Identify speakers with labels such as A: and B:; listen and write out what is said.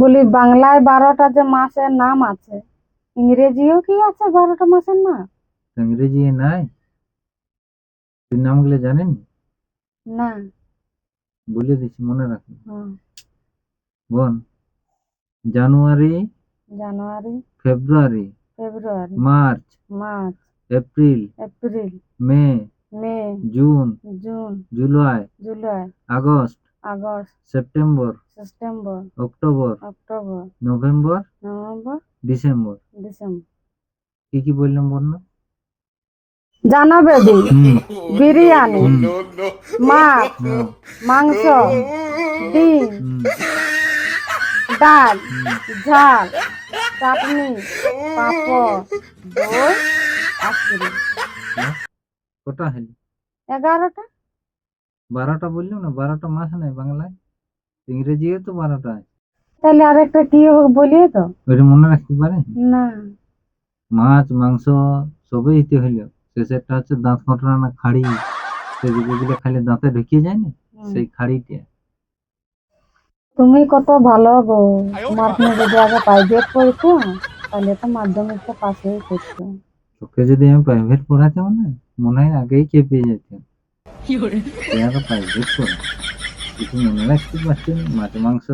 A: বলি বাংলায় 12টা যে মাসের নাম আছে, ইংরেজিও কি আছে 12টা মাসের নাম?
B: ইংরেজি নাই? তুই নামগুলো জানেন?
A: না।
B: বলে দিচ্ছি, মনে রাখুন।
A: হুম।
B: বল। January,
A: January,
B: February,
A: February,
B: March,
A: March,
B: April,
A: April,
B: May,
A: May,
B: June,
A: June,
B: July,
A: July,
B: August,
A: August,
B: September,
A: September,
B: October,
A: October,
B: November,
A: November,
B: December.
A: December.
B: কি কি বললাম বল না?
A: জানাবে দি
B: হুম,
A: বিরিয়ানি,
B: হুম,
A: মাছ,
B: হুম,
A: মাংস, ডিম,
B: হুম,
A: ডাল,
B: হুম।
A: ঝাল, চাটনি, পাঁপড়, দই, আইসক্রিম।
B: বাহ, কটা হলো?
A: 11টা।
B: 12টা বললাম না, 12টা মাস নাই বাংলায়। ইংরেজিও তো 12টা আছে।
A: তাহলে আরেকটা কি বলিয়ে তো?
B: ওইটা মনে রাখতে পারে?
A: না।
B: মাছ, মাংস সবই তো হইলো। শেষেরটা হচ্ছে দাঁত কটরা না খাড়ি। যেগুলো খালি দাঁতে ঢুকিয়ে যায় না,
A: হুম।
B: সেই খাড়িটা।
A: তুমি কত ভালো গো। তোমার তুমি যদি আগে প্রাইভেট পড়ছো, তাহলে তো মাধ্যমিকটা পাস হয়ে করছো।
B: তোকে যদি আমি প্রাইভেট পড়াতাম না, মনে হয় আগেই চেপে যেতাম। তুই আগে প্রাইভেট পড়া, কিছু মনে রাখতে পারছি না, মাছ মাংস।